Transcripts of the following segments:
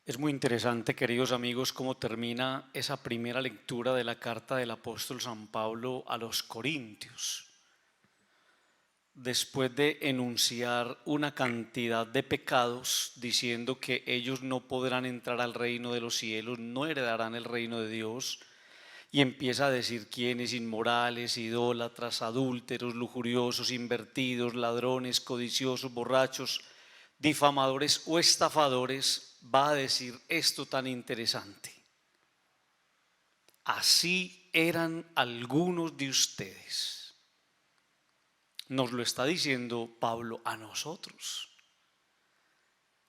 Es muy interesante, queridos amigos, cómo termina esa primera lectura de la carta del apóstol San Pablo a los Corintios. Después de enunciar una cantidad de pecados, diciendo que ellos no podrán entrar al reino de los cielos, no heredarán el reino de Dios, y empieza a decir quiénes: inmorales, idólatras, adúlteros, lujuriosos, invertidos, ladrones, codiciosos, borrachos, difamadores o estafadores, va a decir esto tan interesante: así eran algunos de ustedes. Nos lo está diciendo Pablo a nosotros.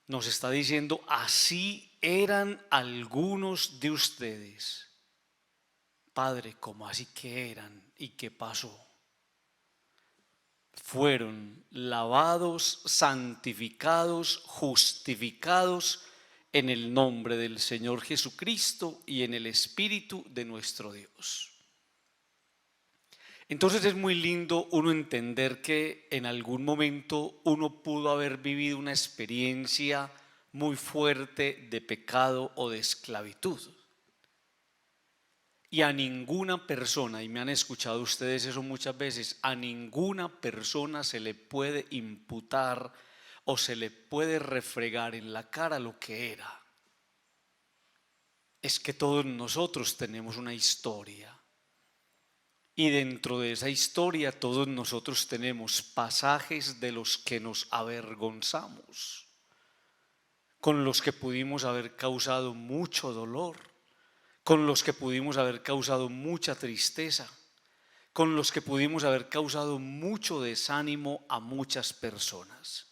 Nos está diciendo: así eran algunos de ustedes. Padre, ¿cómo así que eran y qué pasó? Fueron lavados, santificados, justificados en el nombre del Señor Jesucristo y en el Espíritu de nuestro Dios. Entonces es muy lindo uno entender que en algún momento uno pudo haber vivido una experiencia muy fuerte de pecado o de esclavitud. Y a ninguna persona, y me han escuchado ustedes eso muchas veces, a ninguna persona se le puede imputar o se le puede refregar en la cara lo que era. Es que todos nosotros tenemos una historia. Y dentro de esa historia todos nosotros tenemos pasajes de los que nos avergonzamos, con los que pudimos haber causado mucho dolor, con los que pudimos haber causado mucha tristeza, con los que pudimos haber causado mucho desánimo a muchas personas.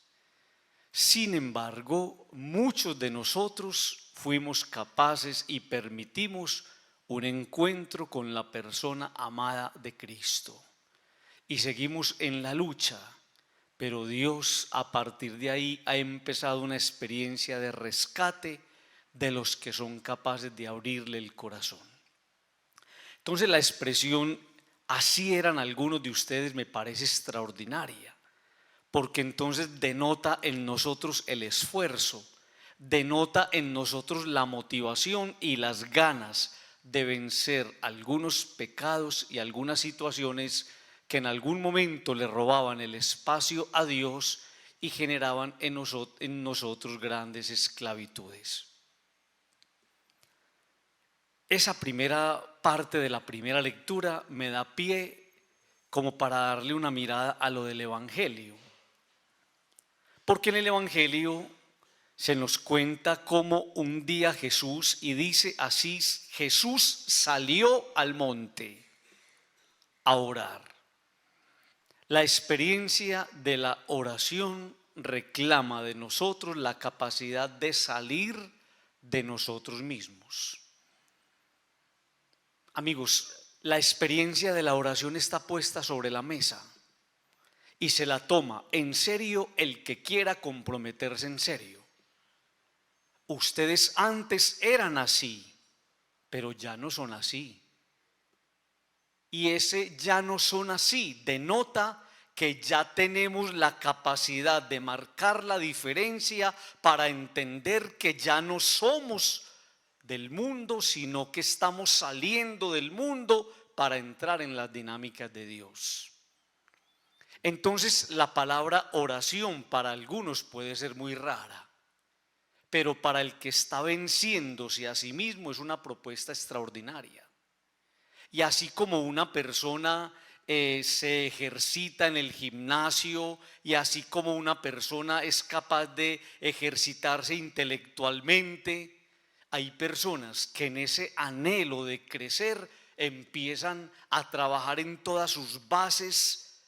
Sin embargo, muchos de nosotros fuimos capaces y permitimos un encuentro con la persona amada de Cristo. Y seguimos en la lucha, pero Dios a partir de ahí ha empezado una experiencia de rescate de los que son capaces de abrirle el corazón. Entonces la expresión "así eran algunos de ustedes" me parece extraordinaria, porque entonces denota en nosotros el esfuerzo, denota en nosotros la motivación y las ganas de vencer algunos pecados y algunas situaciones que en algún momento le robaban el espacio a Dios y generaban en nosotros grandes esclavitudes. Esa primera parte de la primera lectura me da pie como para darle una mirada a lo del Evangelio. Porque en el Evangelio se nos cuenta cómo un día Jesús, y dice así: Jesús salió al monte a orar. La experiencia de la oración reclama de nosotros la capacidad de salir de nosotros mismos. Amigos, la experiencia de la oración está puesta sobre la mesa y se la toma en serio el que quiera comprometerse en serio. Ustedes antes eran así, pero ya no son así. Y ese "ya no son así" denota que ya tenemos la capacidad de marcar la diferencia para entender que ya no somos del mundo, sino que estamos saliendo del mundo para entrar en las dinámicas de Dios. Entonces la palabra oración para algunos puede ser muy rara, pero para el que está venciéndose a sí mismo es una propuesta extraordinaria. Y así como una persona se ejercita en el gimnasio, y así como una persona es capaz de ejercitarse intelectualmente, hay personas que en ese anhelo de crecer empiezan a trabajar en todas sus bases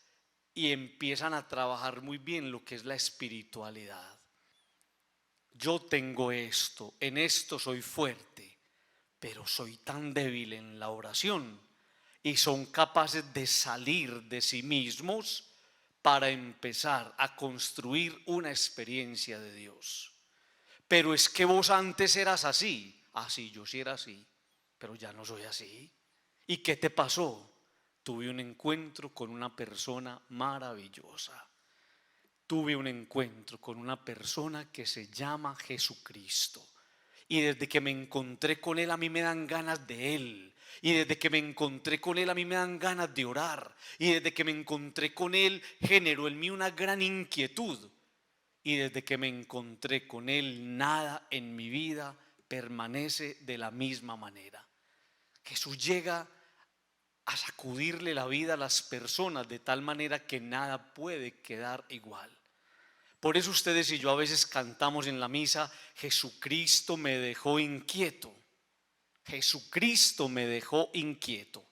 y empiezan a trabajar muy bien lo que es la espiritualidad. Yo tengo esto, en esto soy fuerte, pero soy tan débil en la oración, y son capaces de salir de sí mismos para empezar a construir una experiencia de Dios. Pero es que vos antes eras así. Así, yo sí era así, pero ya no soy así. ¿Y qué te pasó? Tuve un encuentro con una persona maravillosa. Tuve un encuentro con una persona que se llama Jesucristo. Y desde que me encontré con Él, a mí me dan ganas de Él. Y desde que me encontré con Él, a mí me dan ganas de orar. Y desde que me encontré con Él, generó en mí una gran inquietud. Y desde que me encontré con Él, nada en mi vida permanece de la misma manera. Jesús llega a sacudirle la vida a las personas de tal manera que nada puede quedar igual. Por eso ustedes y yo a veces cantamos en la misa: Jesucristo me dejó inquieto. Jesucristo me dejó inquieto.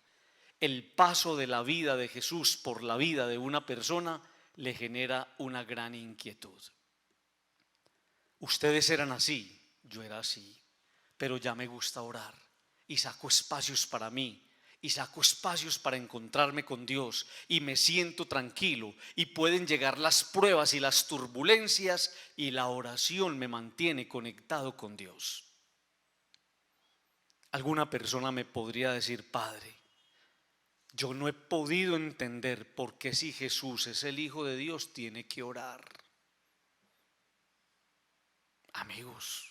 El paso de la vida de Jesús por la vida de una persona le genera una gran inquietud. Ustedes eran así, yo era así, pero ya me gusta orar y saco espacios para mí. Y saco espacios para encontrarme con Dios y me siento tranquilo, y pueden llegar las pruebas y las turbulencias y la oración me mantiene conectado con Dios. Alguna persona me podría decir: Padre, yo no he podido entender por qué, si Jesús es el Hijo de Dios, tiene que orar. Amigos,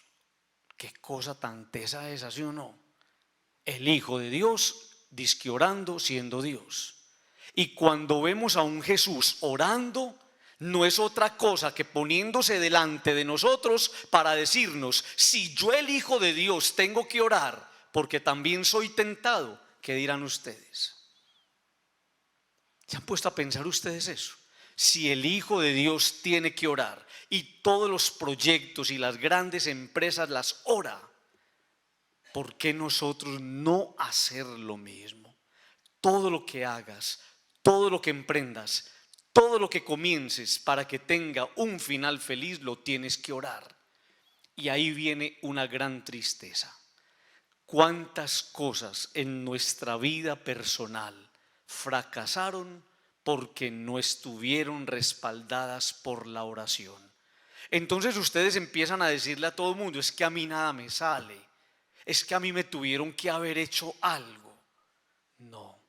qué cosa tan tesa esa, ¿sí o no? El Hijo de Dios dizque orando siendo Dios. Y cuando vemos a un Jesús orando, no es otra cosa que poniéndose delante de nosotros para decirnos: si yo, el Hijo de Dios, tengo que orar porque también soy tentado, ¿qué dirán ustedes? ¿Se han puesto a pensar ustedes eso? Si el Hijo de Dios tiene que orar y todos los proyectos y las grandes empresas las ora, ¿por qué nosotros no hacer lo mismo? Todo lo que hagas, todo lo que emprendas, todo lo que comiences para que tenga un final feliz, lo tienes que orar. Y ahí viene una gran tristeza. ¿Cuántas cosas en nuestra vida personal fracasaron porque no estuvieron respaldadas por la oración? Entonces ustedes empiezan a decirle a todo el mundo: es que a mí nada me sale, es que a mí me tuvieron que haber hecho algo. No,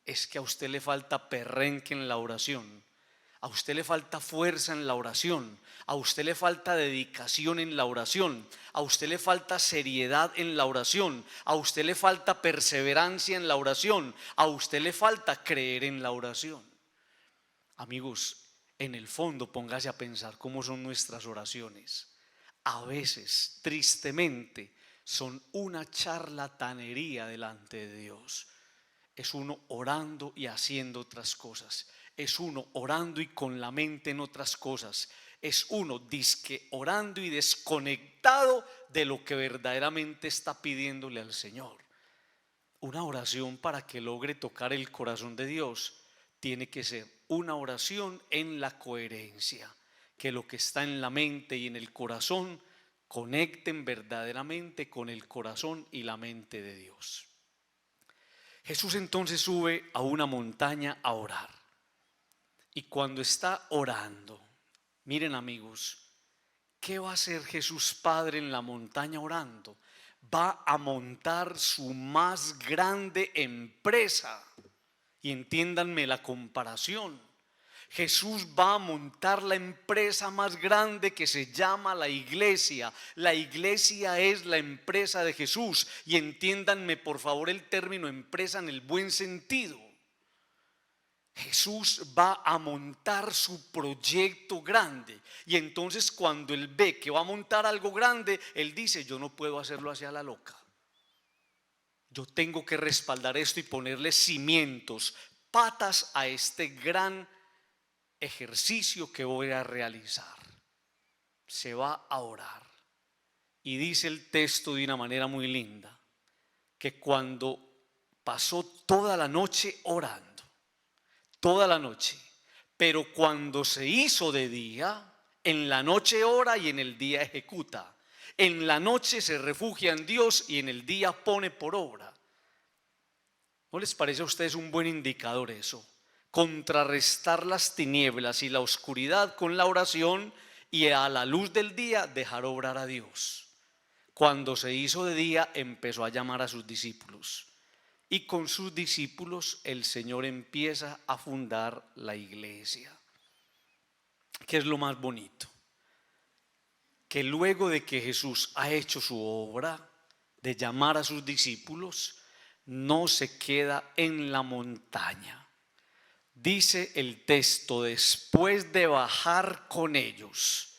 es que a usted le falta perrenque en la oración, a usted le falta fuerza en la oración, a usted le falta dedicación en la oración, a usted le falta seriedad en la oración, a usted le falta perseverancia en la oración, a usted le falta creer en la oración. Amigos, en el fondo póngase a pensar cómo son nuestras oraciones. A veces, tristemente, son una charlatanería delante de Dios. Es uno orando y haciendo otras cosas. Es uno orando y con la mente en otras cosas. Es uno dizque orando y desconectado de lo que verdaderamente está pidiéndole al Señor. Una oración, para que logre tocar el corazón de Dios, tiene que ser una oración en la coherencia, que lo que está en la mente y en el corazón conecten verdaderamente con el corazón y la mente de Dios. Jesús entonces sube a una montaña a orar. Y cuando está orando, miren amigos, ¿qué va a hacer Jesús Padre en la montaña orando? Va a montar su más grande empresa. Y entiéndanme la comparación. Jesús va a montar la empresa más grande, que se llama la iglesia. La iglesia es la empresa de Jesús. Y entiéndanme por favor el término empresa en el buen sentido. Jesús va a montar su proyecto grande. Y entonces cuando Él ve que va a montar algo grande, Él dice: yo no puedo hacerlo hacia la loca. Yo tengo que respaldar esto y ponerle cimientos, patas a este gran ejercicio que voy a realizar. Se va a orar. Y dice el texto de una manera muy linda, que cuando pasó toda la noche orando, toda la noche, pero cuando se hizo de día, en la noche ora y en el día ejecuta. En la noche se refugia en Dios y en el día pone por obra. ¿No les parece a ustedes un buen indicador eso? Contrarrestar las tinieblas y la oscuridad con la oración, y a la luz del día dejar obrar a Dios. Cuando se hizo de día, empezó a llamar a sus discípulos, y con sus discípulos el Señor empieza a fundar la iglesia. ¿Qué es lo más bonito? que luego de que Jesús ha hecho su obra de llamar a sus discípulos, no se queda en la montaña. Dice el texto, después de bajar con ellos,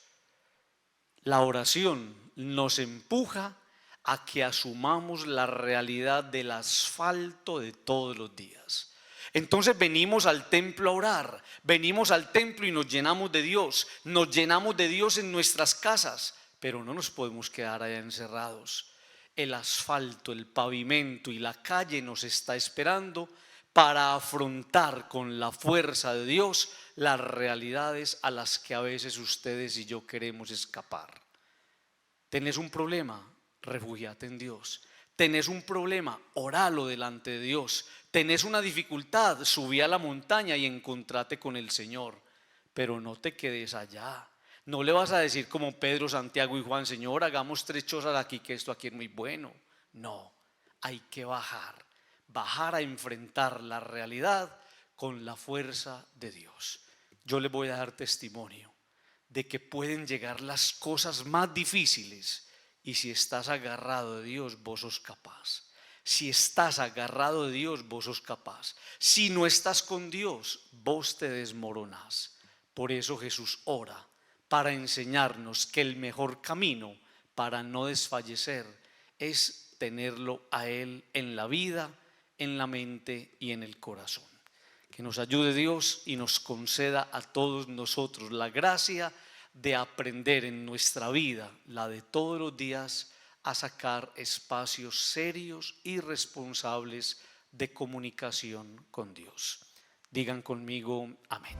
la oración nos empuja a que asumamos la realidad del asfalto de todos los días. Entonces venimos al templo a orar, venimos al templo y nos llenamos de Dios en nuestras casas, pero no nos podemos quedar allá encerrados. El asfalto, el pavimento y la calle nos está esperando para afrontar con la fuerza de Dios las realidades a las que a veces ustedes y yo queremos escapar. ¿Tenés un problema? Refúgiate en Dios. ¿Tenés un problema? Oralo delante de Dios. ¿Tenés una dificultad? Subí a la montaña y encontrate con el Señor. Pero no te quedes allá. No le vas a decir como Pedro, Santiago y Juan: Señor, hagamos 3 chozas aquí, que esto aquí es muy bueno. No, hay que bajar a enfrentar la realidad con la fuerza de Dios. Yo les voy a dar testimonio de que pueden llegar las cosas más difíciles, y si estás agarrado de Dios, vos sos capaz. Si estás agarrado de Dios, vos sos capaz. Si no estás con Dios, vos te desmoronás. Por eso Jesús ora, para enseñarnos que el mejor camino para no desfallecer es tenerlo a Él en la vida, en la mente y en el corazón. Que nos ayude Dios y nos conceda a todos nosotros la gracia de aprender en nuestra vida, la de todos los días, a sacar espacios serios y responsables de comunicación con Dios. Digan conmigo amén.